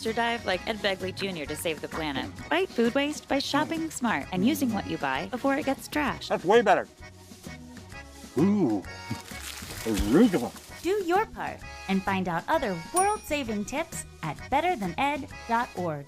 dumpster dive like Ed Begley Jr. to save the planet. Fight food waste by shopping smart and using what you buy before it gets trashed. That's way better. Ooh, arugula. Do your part and find out other world-saving tips at betterthaned.org.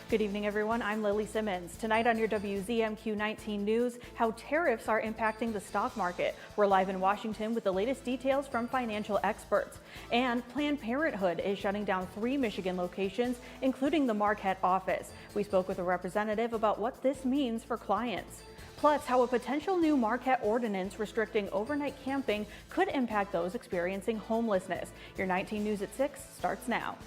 Good evening, everyone. I'm Lily Simmons. Tonight on your WZMQ 19 News, how tariffs are impacting the stock market. We're live in Washington with the latest details from financial experts. And Planned Parenthood is shutting down 3 Michigan locations, including the Marquette office. We spoke with a representative about what this means for clients. Plus, how a potential new Marquette ordinance restricting overnight camping could impact those experiencing homelessness. Your 19 News at 6 starts now.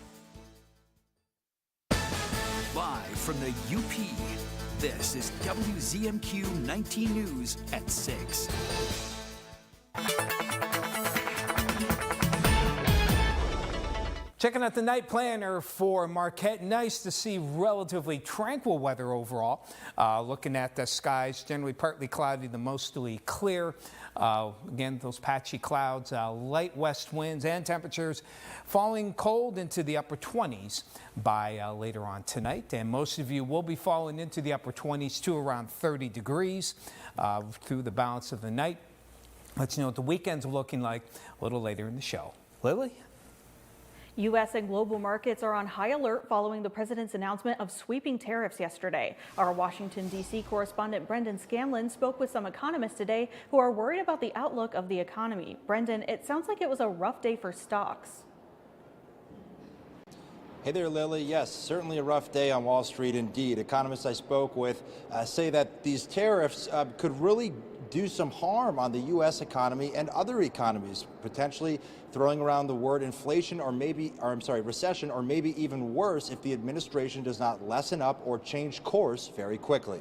Live from the UP, this is WZMQ 19 News at 6. Checking out the night planner for Marquette. Nice to see relatively tranquil weather overall. Looking at the skies, generally partly cloudy to mostly clear. Again, those patchy clouds, light west winds and temperatures falling cold into the upper 20s by later on tonight. And most of you will be falling into the upper 20s to around 30 degrees through the balance of the night. Let's know what the weekend's looking like a little later in the show. Lily? U.S. and global markets are on high alert following the president's announcement of sweeping tariffs yesterday. Our Washington, D.C. correspondent Brendan Scanlon spoke with some economists today who are worried about the outlook of the economy. Brendan, it sounds like it was a rough day for stocks. Hey there, Lily. Yes, certainly a rough day on Wall Street indeed. Economists I spoke with say that these tariffs could really do some harm on the U.S. economy and other economies, potentially throwing around the word inflation recession, or maybe even worse if the administration does not lessen up or change course very quickly.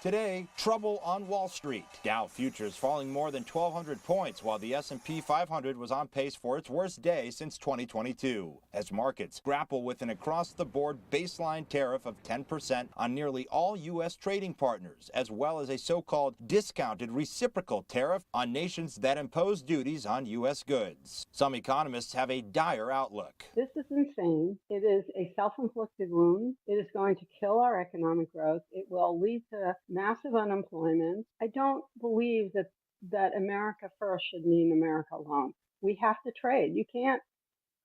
Today, trouble on Wall Street. Dow futures falling more than 1,200 points, while the S&P 500 was on pace for its worst day since 2022, as markets grapple with an across-the-board baseline tariff of 10% on nearly all U.S. trading partners, as well as a so-called discounted reciprocal tariff on nations that impose duties on U.S. goods. Some economists have a dire outlook. This is insane. It is a self-inflicted wound. It is going to kill our economic growth. It will lead to massive unemployment. I don't believe that America first should mean America alone. We have to trade. You can't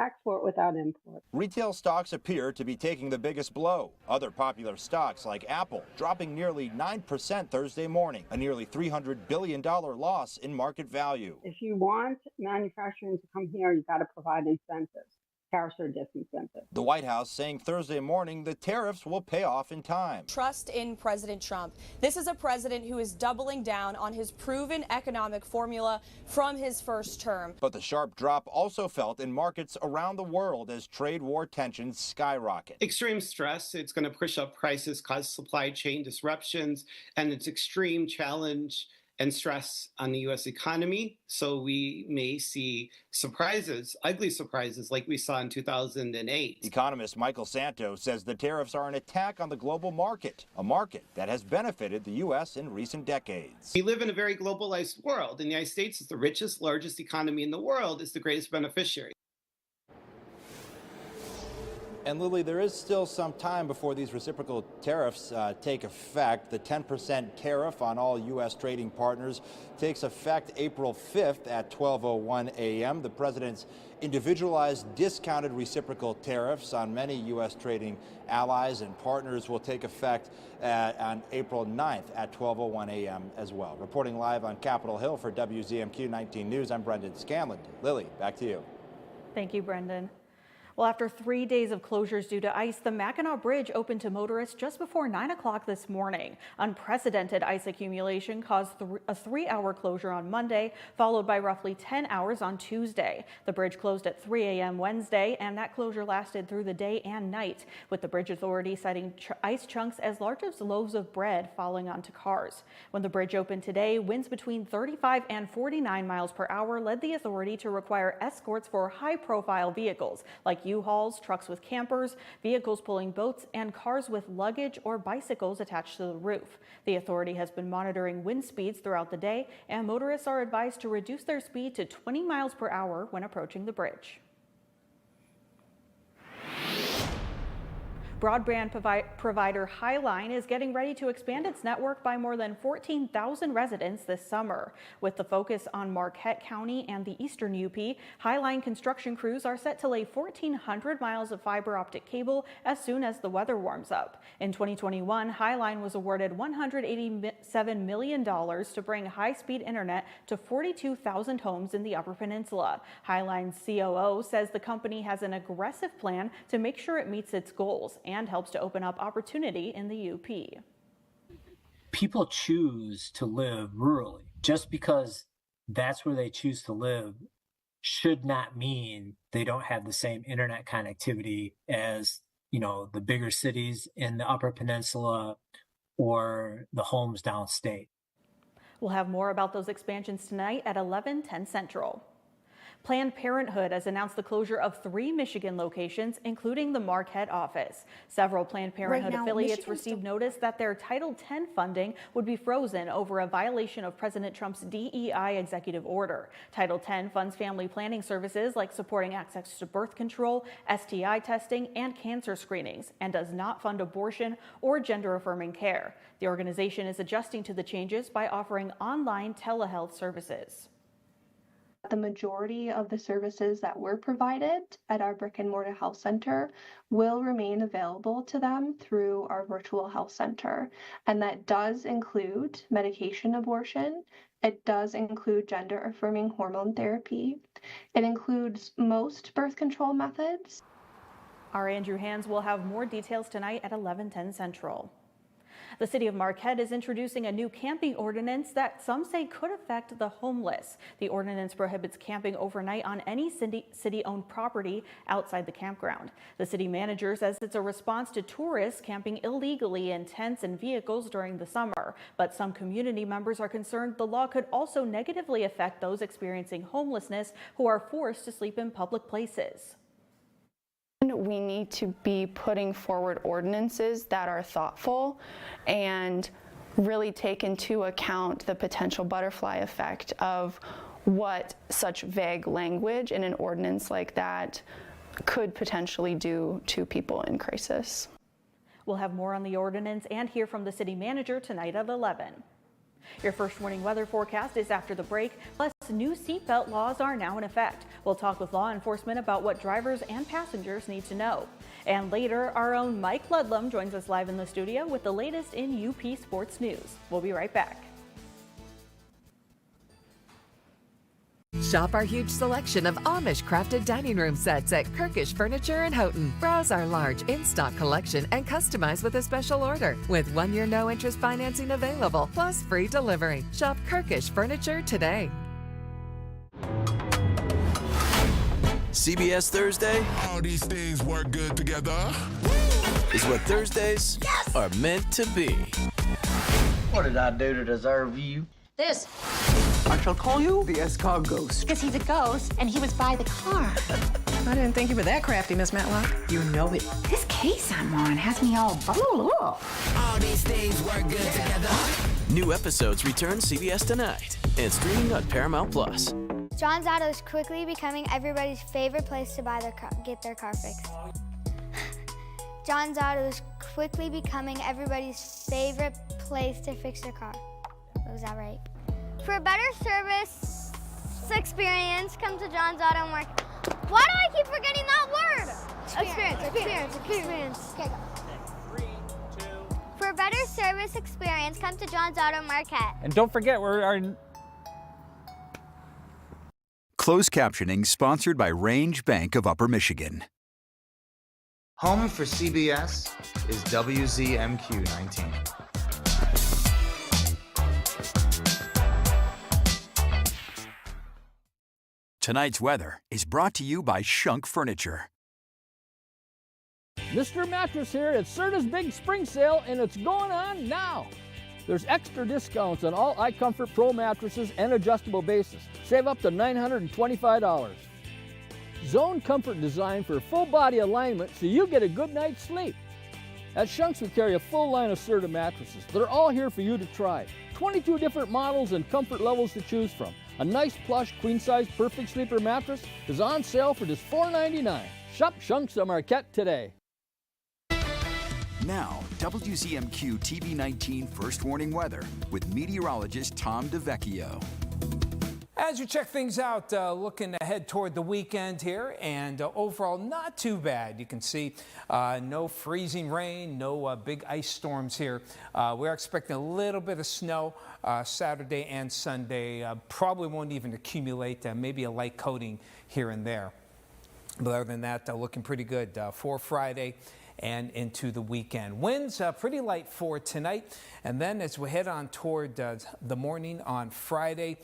export without import. Retail stocks appear to be taking the biggest blow. Other popular stocks like Apple dropping nearly 9% Thursday morning, a nearly $300 billion loss in market value. If you want manufacturing to come here, you've got to provide incentives. Tariffs are disincentive. The White House saying Thursday morning the tariffs will pay off in time. Trust in President Trump. This is a president who is doubling down on his proven economic formula from his first term. But the sharp drop also felt in markets around the world as trade war tensions skyrocket. Extreme stress, it's going to push up prices, cause supply chain disruptions, and it's extreme challenge and stress on the U.S. economy. So we may see surprises, ugly surprises like we saw in 2008. Economist Michael Santos says the tariffs are an attack on the global market, a market that has benefited the U.S. in recent decades. We live in a very globalized world, and the United States is the richest, largest economy in the world, is the greatest beneficiary. And Lily, there is still some time before these reciprocal tariffs take effect. The 10% tariff on all U.S. trading partners takes effect April 5th at 12:01 a.m. The president's individualized discounted reciprocal tariffs on many U.S. trading allies and partners will take effect on April 9th at 12:01 a.m. as well. Reporting live on Capitol Hill for WZMQ 19 News, I'm Brendan Scanlon. Lily, back to you. Thank you, Brendan. Well, after 3 days of closures due to ice, the Mackinac Bridge opened to motorists just before 9 o'clock this morning. Unprecedented ice accumulation caused a 3-hour closure on Monday, followed by roughly 10 hours on Tuesday. The bridge closed at 3 a.m. Wednesday, and that closure lasted through the day and night, with the bridge authority citing ice chunks as large as loaves of bread falling onto cars. When the bridge opened today, winds between 35 and 49 miles per hour led the authority to require escorts for high-profile vehicles like U-Hauls, trucks with campers, vehicles pulling boats, and cars with luggage or bicycles attached to the roof. The authority has been monitoring wind speeds throughout the day, and motorists are advised to reduce their speed to 20 miles per hour when approaching the bridge. Broadband provider Highline is getting ready to expand its network by more than 14,000 residents this summer. With the focus on Marquette County and the eastern UP, Highline construction crews are set to lay 1,400 miles of fiber optic cable as soon as the weather warms up. In 2021, Highline was awarded $187 million to bring high-speed internet to 42,000 homes in the Upper Peninsula. Highline's COO says the company has an aggressive plan to make sure it meets its goals and helps to open up opportunity in the UP. People choose to live rurally. Just because that's where they choose to live should not mean they don't have the same internet connectivity as, the bigger cities in the Upper Peninsula or the homes downstate. We'll have more about those expansions tonight at 11:10 Central. Planned Parenthood has announced the closure of 3 Michigan locations, including the Marquette office. Several Planned Parenthood affiliates received notice that their Title X funding would be frozen over a violation of President Trump's DEI executive order. Title X funds family planning services like supporting access to birth control, STI testing, and cancer screenings, and does not fund abortion or gender-affirming care. The organization is adjusting to the changes by offering online telehealth services. The majority of the services that were provided at our brick and mortar health center will remain available to them through our virtual health center. And that does include medication abortion. It does include gender affirming hormone therapy. It includes most birth control methods. Our Andrew Hands will have more details tonight at 11:10 Central. The city of Marquette is introducing a new camping ordinance that some say could affect the homeless. The ordinance prohibits camping overnight on any city-owned property outside the campground. The city manager says it's a response to tourists camping illegally in tents and vehicles during the summer. But some community members are concerned the law could also negatively affect those experiencing homelessness who are forced to sleep in public places. We need to be putting forward ordinances that are thoughtful and really take into account the potential butterfly effect of what such vague language in an ordinance like that could potentially do to people in crisis. We'll have more on the ordinance and hear from the city manager tonight at 11. Your first warning weather forecast is after the break, plus new seatbelt laws are now in effect. We'll talk with law enforcement about what drivers and passengers need to know. And later, our own Mike Ludlum joins us live in the studio with the latest in UP sports news. We'll be right back. Shop our huge selection of Amish-crafted dining room sets at Kirkish Furniture in Houghton. Browse our large in-stock collection and customize with a special order with 1-year no-interest financing available, plus free delivery. Shop Kirkish Furniture today. CBS Thursday All these things work good together. is what Thursdays are meant to be. What did I do to deserve you? This. I shall call you the S-Car Ghost. Because he's a ghost and he was by the car. I didn't think you were that crafty, Miss Matlock. You know it. This case I'm on has me all bubbled up. All these things work good together. New episodes return CBS tonight and streaming on Paramount Plus. John's Auto is quickly becoming everybody's favorite place to get their car fixed. John's Auto is quickly becoming everybody's favorite place to fix their car. Was that right? For a better service experience, come to John's Auto Market. Why do I keep forgetting that word? Experience. Okay, go. 3, 2. For a better service experience, come to John's Auto Market. And don't forget, we're our... Closed captioning sponsored by Range Bank of Upper Michigan. Home for CBS is WZMQ 19. Tonight's weather is brought to you by Shunk Furniture. Mr. Mattress here at Serta's Big Spring Sale, and it's going on now. There's extra discounts on all iComfort Pro mattresses and adjustable bases. Save up to $925. Zone Comfort design for full body alignment so you get a good night's sleep. At Shunk's, we carry a full line of Serta mattresses. They're all here for you to try. 22 different models and comfort levels to choose from. A nice plush queen-size perfect sleeper mattress is on sale for just $4.99. Shop Shunk's at Marquette today. Now, WZMQ TV19 First Warning Weather with meteorologist Tom DeVecchio. As we check things out, looking ahead toward the weekend here, and overall not too bad. You can see no freezing rain, no big ice storms here. We're expecting a little bit of snow Saturday and Sunday. Probably won't even accumulate, maybe a light coating here and there. But other than that, looking pretty good for Friday and into the weekend. Winds pretty light for tonight, and then as we head on toward the morning on Friday,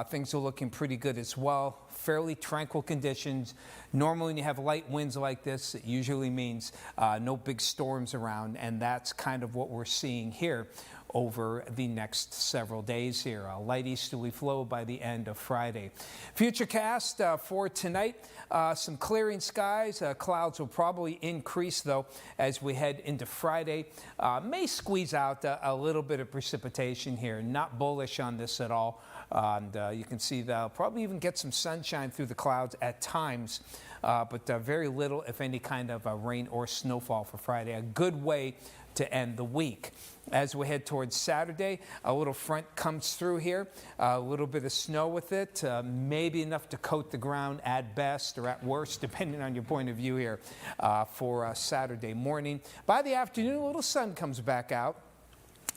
things are looking pretty good as well. Fairly tranquil conditions. Normally when you have light winds like this, it usually means no big storms around, and that's kind of what we're seeing here over the next several days here. A light easterly flow by the end of Friday. Futurecast for tonight, some clearing skies. Clouds will probably increase though as we head into Friday. May squeeze out a little bit of precipitation here. Not bullish on this at all. And you can see they'll probably even get some sunshine through the clouds at times, but very little, if any, kind of rain or snowfall for Friday. A good way to end the week. As we head towards Saturday, a little front comes through here, a little bit of snow with it, maybe enough to coat the ground at best or at worst, depending on your point of view here for Saturday morning. By the afternoon, a little sun comes back out.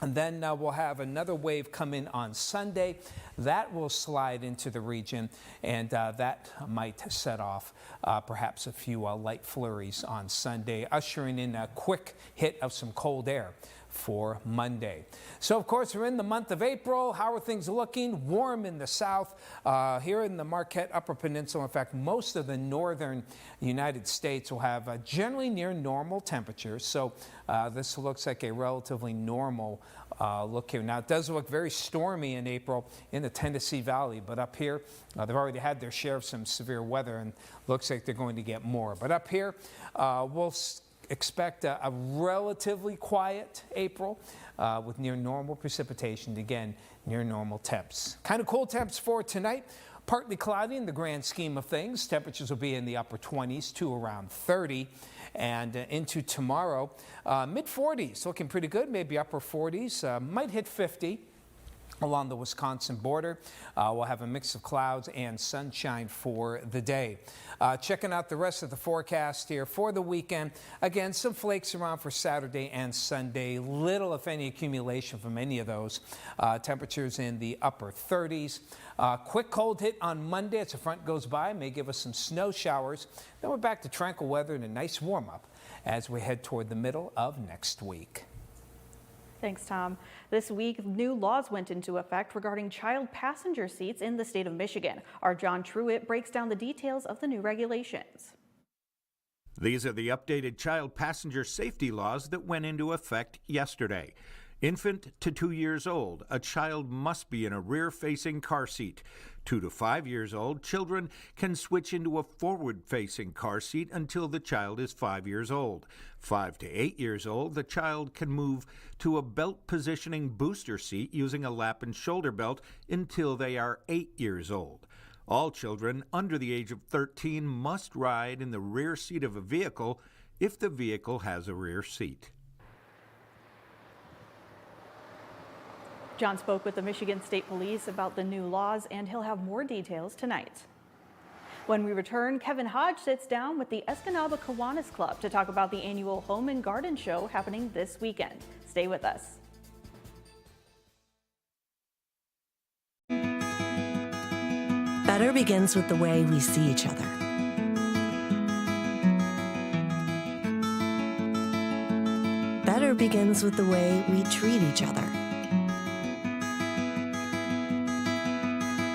And then we'll have another wave come in on Sunday. That will slide into the region, and that might set off perhaps a few light flurries on Sunday, ushering in a quick hit of some cold air for Monday. So, of course, we're in the month of April. How are things looking? Warm in the south. Here in the Marquette Upper Peninsula, in fact, most of the northern United States will have generally near normal temperatures. So this looks like a relatively normal look here. Now, it does look very stormy in April in the Tennessee Valley, but up here, they've already had their share of some severe weather, and looks like they're going to get more. But up here, we'll expect a relatively quiet April with near normal precipitation. Again, near normal temps. Kind of cool temps for tonight. Partly cloudy in the grand scheme of things. Temperatures will be in the upper 20s to around 30. And into tomorrow, mid-40s, looking pretty good, maybe upper 40s, might hit 50 along the Wisconsin border. We'll have a mix of clouds and sunshine for the day. Checking out the rest of the forecast here for the weekend. Again, some flakes around for Saturday and Sunday. Little, if any, accumulation from any of those. Temperatures in the upper 30s. Quick cold hit on Monday as the front goes by. May give us some snow showers. Then we're back to tranquil weather and a nice warm-up as we head toward the middle of next week. Thanks, Tom. This week, new laws went into effect regarding child passenger seats in the state of Michigan. Our John Truitt breaks down the details of the new regulations. These are the updated child passenger safety laws that went into effect yesterday. Infant to 2 years old, a child must be in a rear-facing car seat. 2 to 5 years old, children can switch into a forward-facing car seat until the child is 5 years old. 5 to 8 years old, the child can move to a belt positioning booster seat using a lap and shoulder belt until they are 8 years old. All children under the age of 13 must ride in the rear seat of a vehicle if the vehicle has a rear seat. John spoke with the Michigan State Police about the new laws, and he'll have more details tonight. When we return, Kevin Hodge sits down with the Escanaba Kiwanis Club to talk about the annual Home and Garden Show happening this weekend. Stay with us. Better begins with the way we see each other. Better begins with the way we treat each other.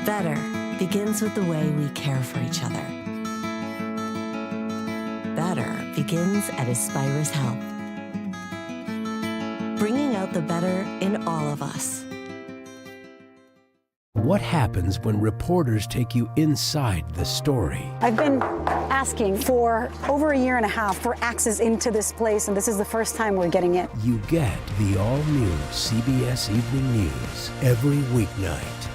Better begins with the way we care for each other. Better begins at Aspirus Health, bringing out the better in all of us. What happens when reporters take you inside the story? I've been asking for over a year and a half for access into this place, and this is the first time we're getting it. You get the all-new CBS Evening News every weeknight.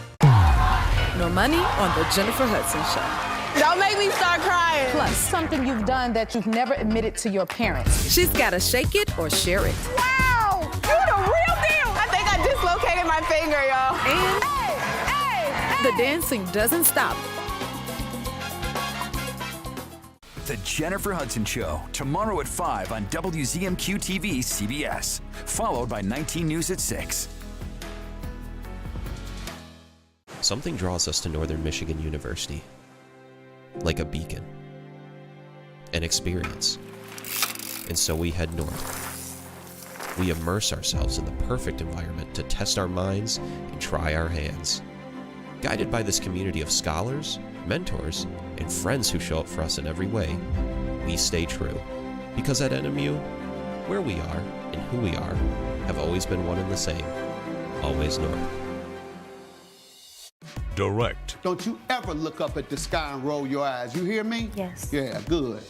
No money on the Jennifer Hudson Show. Don't make me start crying. Plus, something you've done that you've never admitted to your parents. She's got to shake it or share it. Wow! You're the real deal! I think I dislocated my finger, y'all. And the dancing doesn't stop. The Jennifer Hudson Show, tomorrow at 5 on WZMQ TV CBS, followed by 19 News at 6. Something draws us to Northern Michigan University, like a beacon, an experience. And so we head north. We immerse ourselves in the perfect environment to test our minds and try our hands. Guided by this community of scholars, mentors, and friends who show up for us in every way, we stay true. Because at NMU, where we are and who we are have always been one and the same, always north. Direct. Don't you ever look up at the sky and roll your eyes. You hear me? Yes. Yeah, good.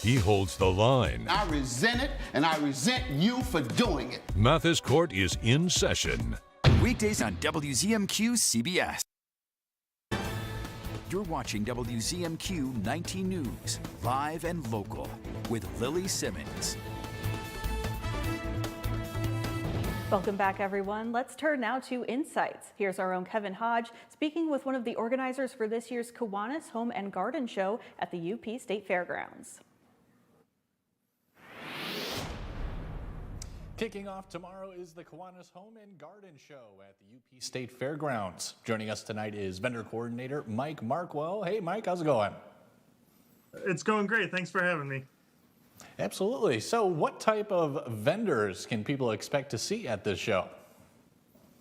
He holds the line. I resent it, and I resent you for doing it. Mathis Court is in session. Weekdays on WZMQ CBS. You're watching WZMQ 19 News, live and local, with Lily Simmons. Welcome back, everyone. Let's turn now to Insights. Here's our own Kevin Hodge speaking with one of the organizers for this year's Kiwanis Home and Garden Show at the UP State Fairgrounds. Kicking off tomorrow is the Kiwanis Home and Garden Show at the UP State Fairgrounds. Joining us tonight is vendor coordinator Mike Markwell. Hey, Mike, how's it going? It's going great. Thanks for having me. Absolutely. So what type of vendors can people expect to see at this show?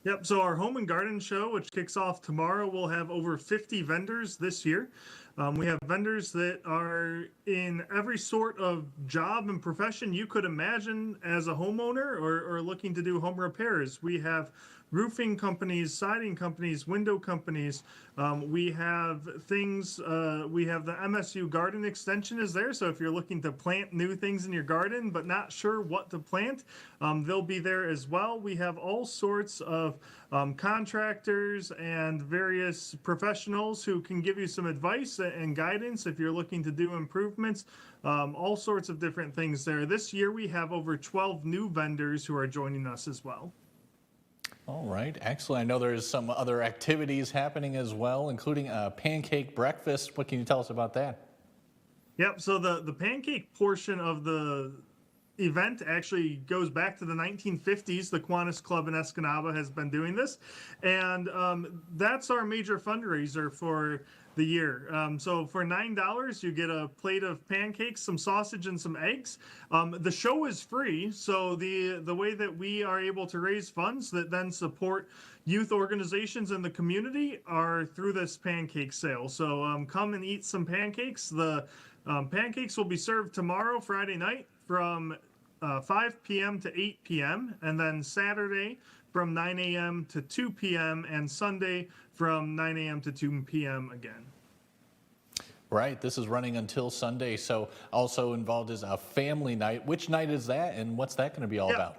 Yep, so our Home and Garden Show, which kicks off tomorrow, will have over 50 vendors this year. We have vendors that are in every sort of job and profession you could imagine as a homeowner or looking to do home repairs. We have roofing companies, siding companies, window companies. We have things, we have the MSU garden extension is there. So if you're looking to plant new things in your garden, but not sure what to plant, they'll be there as well. We have all sorts of contractors and various professionals who can give you some advice and guidance if you're looking to do improvements, all sorts of different things there. This year we have over 12 new vendors who are joining us as well. All right, excellent. I know there's some other activities happening as well, including a pancake breakfast. What can you tell us about that? Yep, so the pancake portion of the event actually goes back to the 1950s. The Kiwanis Club in Escanaba has been doing this, and that's our major fundraiser for the year. So for $9, you get a plate of pancakes, some sausage, and some eggs. The show is free, so the way that we are able to raise funds that then support youth organizations in the community are through this pancake sale. So come and eat some pancakes. The pancakes will be served tomorrow, Friday night, from 5 p.m. to 8 p.m., and then Saturday from 9 a.m. to 2 p.m., and Sunday from 9 a.m. to 2 p.m. again. Right, this is running until Sunday, so also involved is a family night. Which night is that, and what's that going to be all about?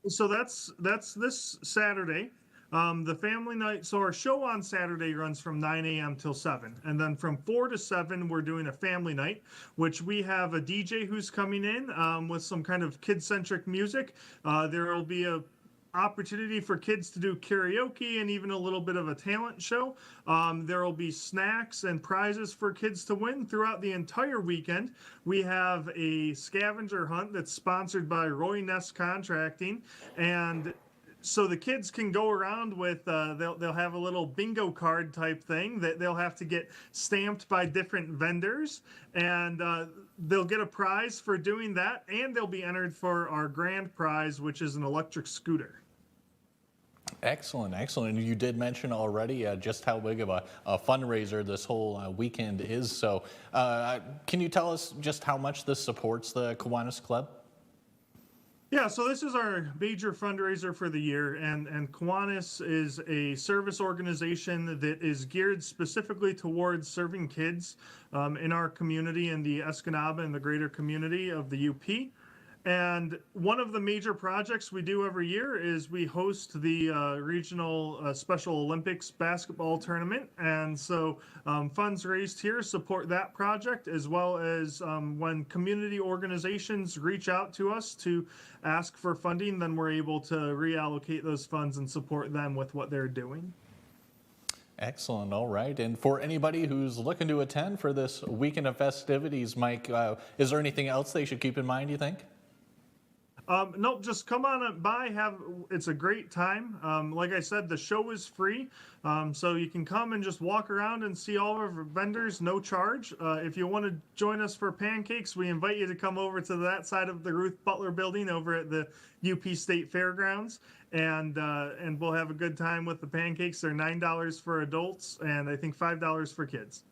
So that's this Saturday. The family night, so our show on Saturday runs from 9 a.m. till 7. And then from 4 to 7, we're doing a family night, which we have a DJ who's coming in with some kind of kid-centric music. There will be a opportunity for kids to do karaoke and even a little bit of a talent show. There will be snacks and prizes for kids to win throughout the entire weekend. We have a scavenger hunt that's sponsored by Roy Ness Contracting, and so the kids can go around with, they'll have a little bingo card type thing that they'll have to get stamped by different vendors, and they'll get a prize for doing that, and they'll be entered for our grand prize, which is an electric scooter. Excellent, excellent. And you did mention already just how big of a fundraiser this whole weekend is. So can you tell us just how much this supports the Kiwanis Club? Yeah, so this is our major fundraiser for the year, and Kiwanis is a service organization that is geared specifically towards serving kids in our community, in the Escanaba and the greater community of the UP. And one of the major projects we do every year is we host the regional Special Olympics basketball tournament. And so funds raised here support that project, as well as when community organizations reach out to us to ask for funding, then we're able to reallocate those funds and support them with what they're doing. Excellent. All right. And for anybody who's looking to attend for this weekend of festivities, Mike, is there anything else they should keep in mind, you think? Nope, just come on by. It's a great time. Like I said, the show is free, so you can come and just walk around and see all of our vendors, no charge. If you want to join us for pancakes, we invite you to come over to that side of the Ruth Butler building over at the UP State Fairgrounds, and we'll have a good time with the pancakes. They're $9 for adults, and I think $5 for kids.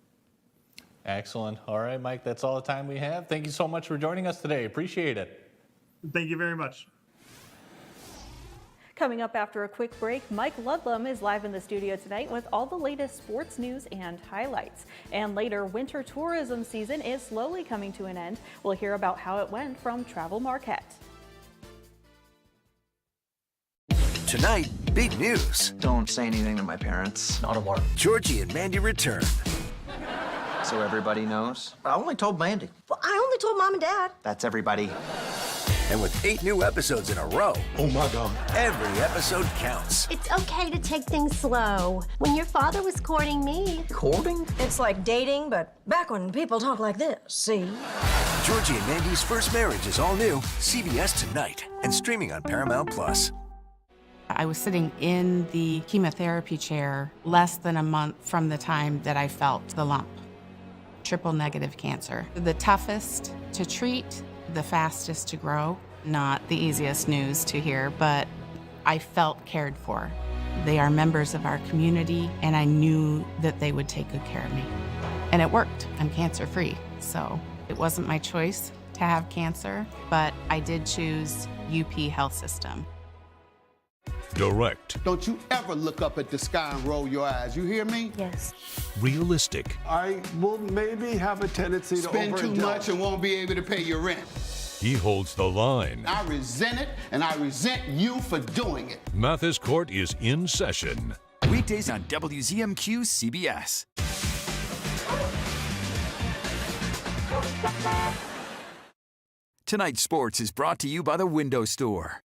Excellent. All right, Mike, that's all the time we have. Thank you so much for joining us today. Appreciate it. Thank you very much. Coming up after a quick break, Mike Ludlam is live in the studio tonight with all the latest sports news and highlights. And later, winter tourism season is slowly coming to an end. We'll hear about how it went from Travel Marquette. Tonight, big news. Don't say anything to my parents. Not a word. Georgie and Mandy return. So everybody knows? I only told Mandy. Well, I only told Mom and Dad. That's everybody. And with 8 new episodes in a row, oh my God, every episode counts. It's okay to take things slow. When your father was courting me. Courting? It's like dating, but back when people talk like this, see? Georgie and Mandy's First Marriage is all new, CBS tonight, and streaming on Paramount+. I was sitting in the chemotherapy chair less than a month from the time that I felt the lump. Triple negative cancer. The toughest to treat, the fastest to grow. Not the easiest news to hear, but I felt cared for. They are members of our community, and I knew that they would take good care of me. And it worked. I'm cancer-free, so it wasn't my choice to have cancer, but I did choose UP Health System. Direct. Don't you ever look up at the sky and roll your eyes. You hear me? Yes. Realistic. I will maybe have a tendency to spend too much and won't be able to pay your rent. He holds the line. I resent it, and I resent you for doing it. Mathis Court is in session. Weekdays on WZMQ CBS. Tonight's sports is brought to you by the Window Store.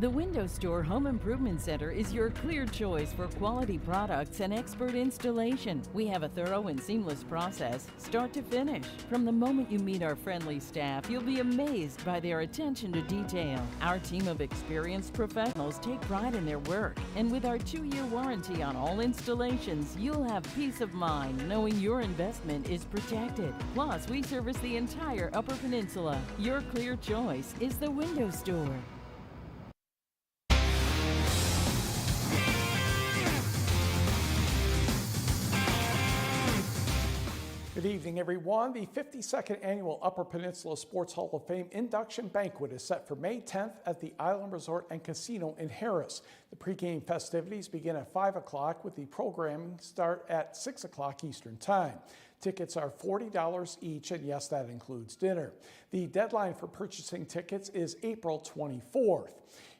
The Window Store Home Improvement Center is your clear choice for quality products and expert installation. We have a thorough and seamless process, start to finish. From the moment you meet our friendly staff, you'll be amazed by their attention to detail. Our team of experienced professionals take pride in their work, and with our 2-year warranty on all installations, you'll have peace of mind knowing your investment is protected. Plus, we service the entire Upper Peninsula. Your clear choice is the Window Store. Good evening, everyone. The 52nd Annual Upper Peninsula Sports Hall of Fame Induction Banquet is set for May 10th at the Island Resort and Casino in Harris. The pregame festivities begin at 5 o'clock with the programming start at 6 o'clock Eastern Time. Tickets are $40 each, and yes, that includes dinner. The deadline for purchasing tickets is April 24th.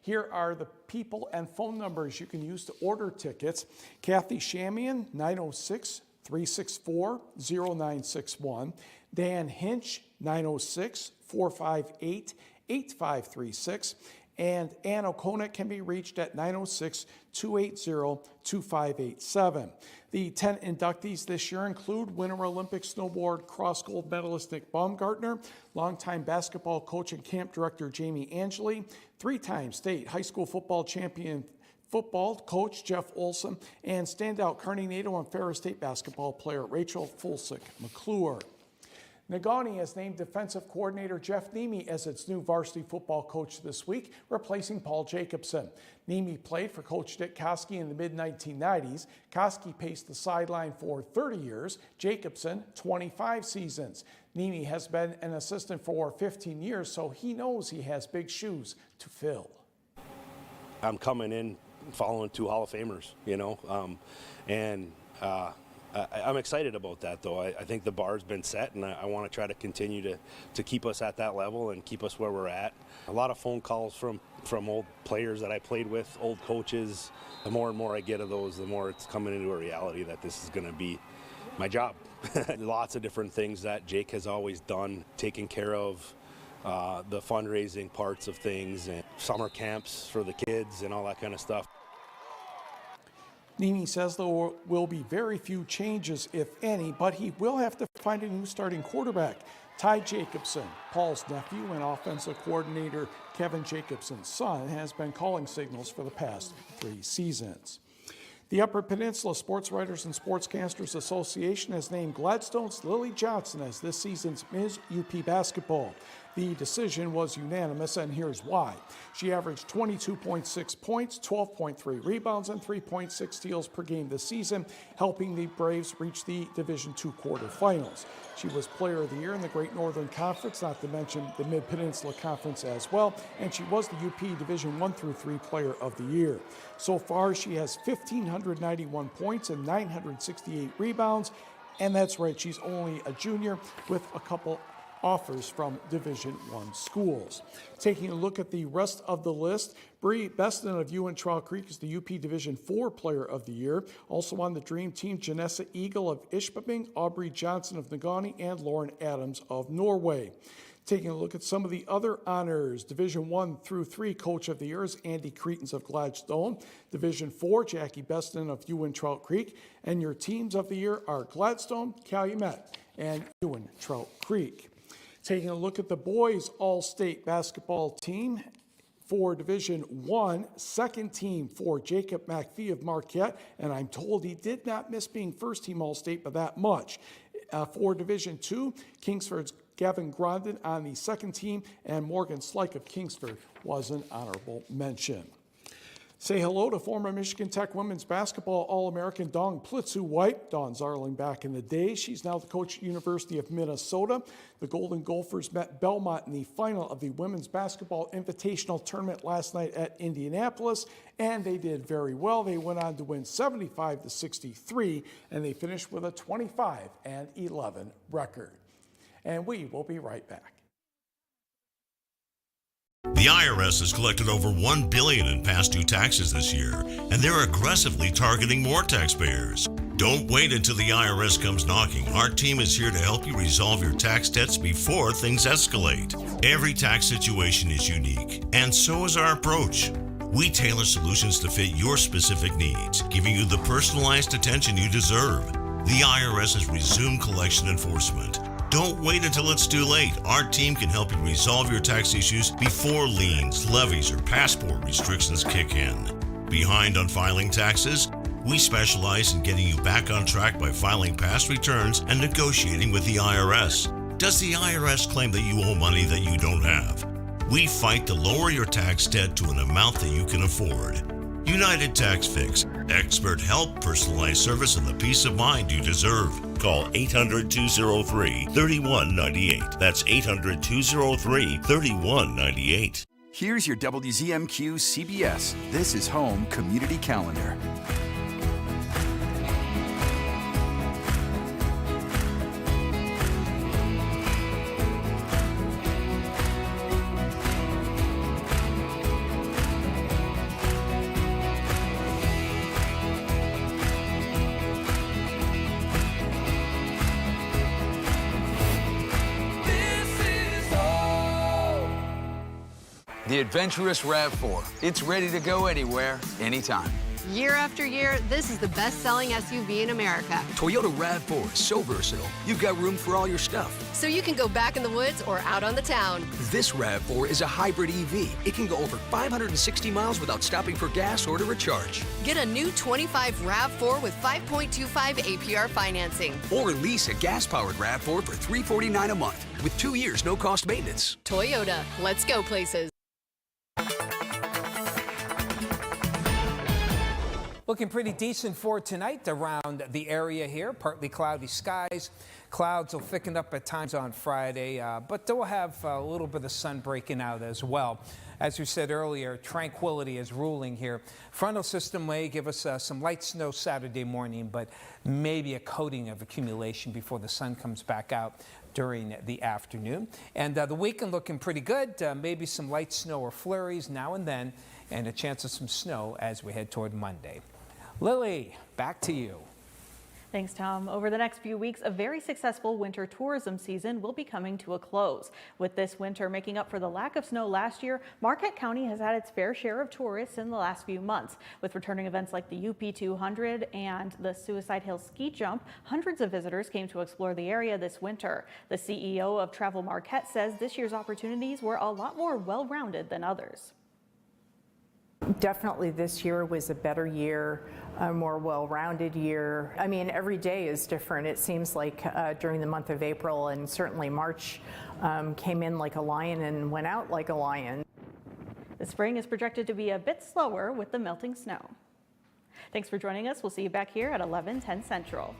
Here are the people and phone numbers you can use to order tickets. Kathy Shamian, 906-364-0961. Dan Hinch, 906-458-8536. And Ann O'Conant can be reached at 906-280-2587. The 10 inductees this year include Winter Olympic snowboard cross gold medalist Nick Baumgartner, longtime basketball coach and camp director Jamie Angeli, 3-time state high school football champion football coach Jeff Olson, and standout Kearney Nato and Ferris State basketball player Rachel Fulsick McClure. Negaunee has named defensive coordinator Jeff Nemi as its new varsity football coach this week, replacing Paul Jacobson. Nemi played for Coach Dick Koski in the mid-1990s. Koski paced the sideline for 30 years, Jacobson 25 seasons. Nemi has been an assistant for 15 years, so he knows he has big shoes to fill. I'm coming in following 2 Hall of Famers, I'm excited about that, though. I think the bar's been set, and I want to try to continue to keep us at that level and keep us where we're at. A lot of phone calls from old players that I played with, old coaches. The more and more I get of those, the more it's coming into a reality that this is going to be my job. Lots of different things that Jake has always done, taking care of the fundraising parts of things and summer camps for the kids and all that kind of stuff. Nemi says there will be very few changes, if any, but he will have to find a new starting quarterback. Ty Jacobson, Paul's nephew and offensive coordinator Kevin Jacobson's son, has been calling signals for the past 3 seasons. The Upper Peninsula Sports Writers and Sportscasters Association has named Gladstone's Lily Johnson as this season's Ms. UP basketball. The decision was unanimous, and here's why. She averaged 22.6 points, 12.3 rebounds, and 3.6 steals per game this season, helping the Braves reach the Division II quarterfinals. She was Player of the Year in the Great Northern Conference, not to mention the Mid-Peninsula Conference as well, and she was the UP Division I through III Player of the Year. So far, she has 1,591 points and 968 rebounds, and that's right, she's only a junior with a couple offers from Division I schools. Taking a look at the rest of the list, Bree Beston of Ewan Trail Creek is the UP Division IV Player of the Year. Also on the Dream Team, Janessa Eagle of Ishpeming, Aubrey Johnson of Negaunee, and Lauren Adams of Norway. Taking a look at some of the other honors, Division I through III Coach of the Year is Andy Cretons of Gladstone. Division IV, Jackie Beston of Ewan Trout Creek. And your teams of the year are Gladstone, Calumet, and Ewan Trout Creek. Taking a look at the boys all-state basketball team for Division I, second team for Jacob McPhee of Marquette, and I'm told he did not miss being first team all-state by that much. For Division II, Kingsford's Gavin Grondin on the second team, and Morgan Slyke of Kingsford was an honorable mention. Say hello to former Michigan Tech women's basketball All-American Dawn Plitzu-White. Dawn's Arling back in the day. She's now the coach at University of Minnesota. The Golden Gophers met Belmont in the final of the Women's Basketball Invitational Tournament last night at Indianapolis, and they did very well. They went on to win 75-63, and they finished with a 25-11 record. And we will be right back. The IRS has collected over $1 billion in past due taxes this year, and they're aggressively targeting more taxpayers. Don't wait until the IRS comes knocking. Our team is here to help you resolve your tax debts before things escalate. Every tax situation is unique, and so is our approach. We tailor solutions to fit your specific needs, giving you the personalized attention you deserve. The IRS has resumed collection enforcement. Don't wait until it's too late. Our team can help you resolve your tax issues before liens, levies, or passport restrictions kick in. Behind on filing taxes? We specialize in getting you back on track by filing past returns and negotiating with the IRS. Does the IRS claim that you owe money that you don't have? We fight to lower your tax debt to an amount that you can afford. United Tax Fix. Expert help, personalized service, and the peace of mind you deserve. Call 800-203-3198. That's 800-203-3198. Here's your WZMQ CBS This is Home Community Calendar. The adventurous RAV4. It's ready to go anywhere, anytime. Year after year, this is the best-selling SUV in America. Toyota RAV4 is so versatile, you've got room for all your stuff. So you can go back in the woods or out on the town. This RAV4 is a hybrid EV. It can go over 560 miles without stopping for gas or to recharge. Get a new 25 RAV4 with 5.25 APR financing. Or lease a gas-powered RAV4 for $349 a month with 2 years no-cost maintenance. Toyota, let's go places. Looking pretty decent for tonight around the area here. Partly cloudy skies. Clouds will thicken up at times on Friday, but they'll have a little bit of sun breaking out as well. As we said earlier, tranquility is ruling here. Frontal system may give us some light snow Saturday morning, but maybe a coating of accumulation before the sun comes back out during the afternoon. And the weekend looking pretty good. Maybe some light snow or flurries now and then, and a chance of some snow as we head toward Monday. Lily, back to you. Thanks, Tom. Over the next few weeks, a very successful winter tourism season will be coming to a close. With this winter making up for the lack of snow last year, Marquette County has had its fair share of tourists in the last few months. With returning events like the UP 200 and the Suicide Hill ski jump, hundreds of visitors came to explore the area this winter. The CEO of Travel Marquette says this year's opportunities were a lot more well-rounded than others. Definitely this year was a better year, a more well-rounded year. I mean, every day is different. It seems like during the month of April and certainly March came in like a lion and went out like a lion. The spring is projected to be a bit slower with the melting snow. Thanks for joining us. We'll see you back here at 11:10 Central.